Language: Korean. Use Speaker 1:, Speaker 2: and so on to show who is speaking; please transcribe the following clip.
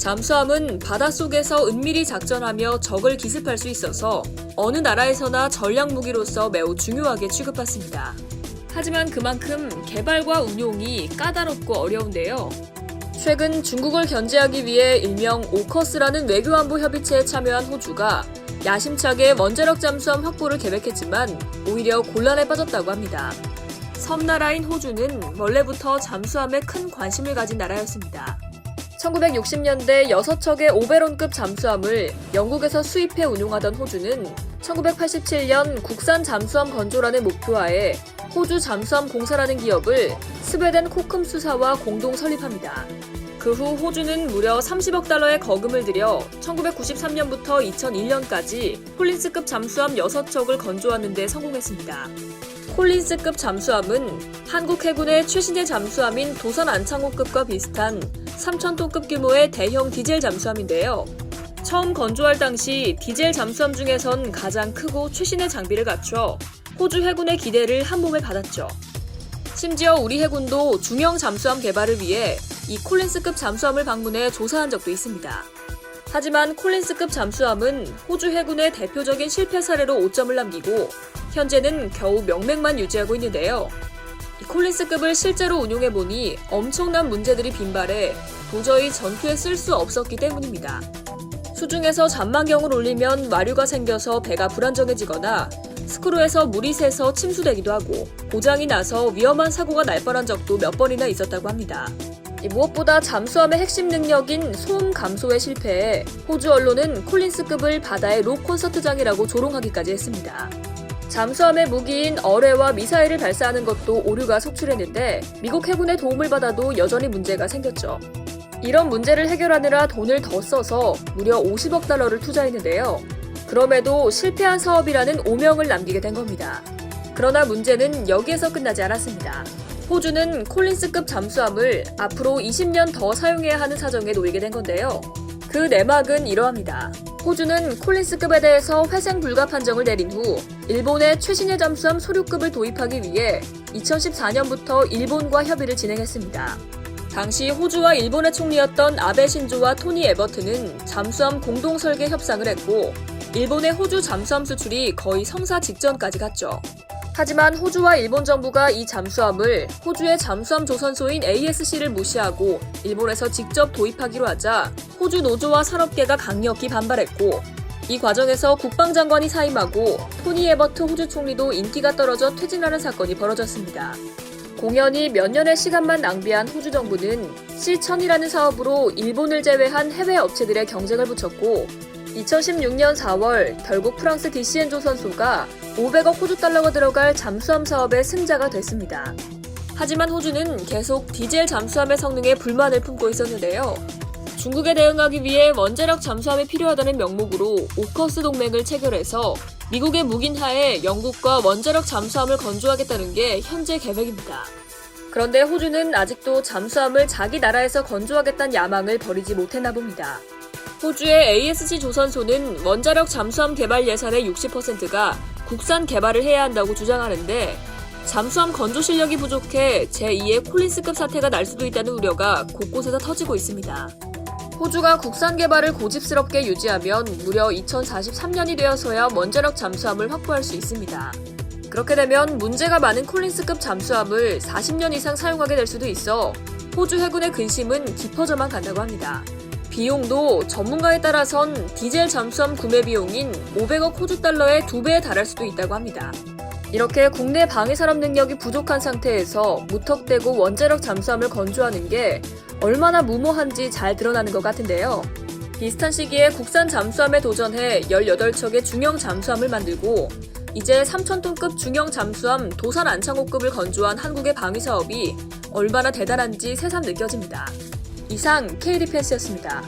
Speaker 1: 잠수함은 바닷속에서 은밀히 작전하며 적을 기습할 수 있어서 어느 나라에서나 전략 무기로서 매우 중요하게 취급받습니다. 하지만 그만큼 개발과 운용이 까다롭고 어려운데요. 최근 중국을 견제하기 위해 일명 오커스라는 외교안보 협의체에 참여한 호주가 야심차게 원자력 잠수함 확보를 계획했지만 오히려 곤란에 빠졌다고 합니다. 섬나라인 호주는 원래부터 잠수함에 큰 관심을 가진 나라였습니다. 1960년대 6척의 오베론급 잠수함을 영국에서 수입해 운용하던 호주는 1987년 국산 잠수함 건조라는 목표하에 호주 잠수함 공사라는 기업을 스웨덴 코큼 수사와 공동 설립합니다. 그 후 호주는 무려 30억 달러의 거금을 들여 1993년부터 2001년까지 콜린스급 잠수함 6척을 건조하는 데 성공했습니다. 콜린스급 잠수함은 한국 해군의 최신의 잠수함인 도선 안창호급과 비슷한 3,000톤급 규모의 대형 디젤 잠수함인데요. 처음 건조할 당시 디젤 잠수함 중에선 가장 크고 최신의 장비를 갖춰 호주 해군의 기대를 한몸에 받았죠. 심지어 우리 해군도 중형 잠수함 개발을 위해 이 콜린스급 잠수함을 방문해 조사한 적도 있습니다. 하지만 콜린스급 잠수함은 호주 해군의 대표적인 실패 사례로 오점을 남기고 현재는 겨우 명맥만 유지하고 있는데요. 이 콜린스급을 실제로 운용해보니 엄청난 문제들이 빈발해 도저히 전투에 쓸 수 없었기 때문입니다. 수중에서 잔망경을 올리면 마류가 생겨서 배가 불안정해지거나 스크루에서 물이 새서 침수되기도 하고 고장이 나서 위험한 사고가 날 뻔한 적도 몇 번이나 있었다고 합니다. 무엇보다 잠수함의 핵심 능력인 소음 감소에 실패해 호주 언론은 콜린스급을 바다의 록 콘서트장이라고 조롱하기까지 했습니다. 잠수함의 무기인 어뢰와 미사일을 발사하는 것도 오류가 속출했는데 미국 해군의 도움을 받아도 여전히 문제가 생겼죠. 이런 문제를 해결하느라 돈을 더 써서 무려 50억 달러를 투자했는데요. 그럼에도 실패한 사업이라는 오명을 남기게 된 겁니다. 그러나 문제는 여기에서 끝나지 않았습니다. 호주는 콜린스급 잠수함을 앞으로 20년 더 사용해야 하는 사정에 놓이게 된 건데요. 그 내막은 이러합니다. 호주는 콜린스급에 대해서 회생 불가 판정을 내린 후 일본의 최신의 잠수함 소류급을 도입하기 위해 2014년부터 일본과 협의를 진행했습니다. 당시 호주와 일본의 총리였던 아베 신조와 토니 에버트는 잠수함 공동 설계 협상을 했고 일본의 호주 잠수함 수출이 거의 성사 직전까지 갔죠. 하지만 호주와 일본 정부가 이 잠수함을 호주의 잠수함 조선소인 ASC를 무시하고 일본에서 직접 도입하기로 하자 호주 노조와 산업계가 강력히 반발했고 이 과정에서 국방장관이 사임하고 토니 에버트 호주 총리도 인기가 떨어져 퇴진하는 사건이 벌어졌습니다. 공연히 몇 년의 시간만 낭비한 호주 정부는 C-1000이라는 사업으로 일본을 제외한 해외 업체들의 경쟁을 붙였고 2016년 4월 결국 프랑스 DCN 조선소가 500억 호주 달러가 들어갈 잠수함 사업의 승자가 됐습니다. 하지만 호주는 계속 디젤 잠수함의 성능에 불만을 품고 있었는데요. 중국에 대응하기 위해 원자력 잠수함이 필요하다는 명목으로 오커스 동맹을 체결해서 미국의 묵인하에 영국과 원자력 잠수함을 건조하겠다는 게 현재 계획입니다. 그런데 호주는 아직도 잠수함을 자기 나라에서 건조하겠다는 야망을 버리지 못했나 봅니다. 호주의 ASC 조선소는 원자력 잠수함 개발 예산의 60%가 국산 개발을 해야 한다고 주장하는데 잠수함 건조 실력이 부족해 제2의 콜린스급 사태가 날 수도 있다는 우려가 곳곳에서 터지고 있습니다. 호주가 국산 개발을 고집스럽게 유지하면 무려 2043년이 되어서야 원자력 잠수함을 확보할 수 있습니다. 그렇게 되면 문제가 많은 콜린스급 잠수함을 40년 이상 사용하게 될 수도 있어 호주 해군의 근심은 깊어져만 간다고 합니다. 비용도 전문가에 따라선 디젤 잠수함 구매 비용인 500억 호주 달러의 2배에 달할 수도 있다고 합니다. 이렇게 국내 방위산업 능력이 부족한 상태에서 무턱대고 원자력 잠수함을 건조하는 게 얼마나 무모한지 잘 드러나는 것 같은데요. 비슷한 시기에 국산 잠수함에 도전해 18척의 중형 잠수함을 만들고 이제 3,000톤급 중형 잠수함 도산 안창호급을 건조한 한국의 방위사업이 얼마나 대단한지 새삼 느껴집니다. 이상 K디펜스였습니다.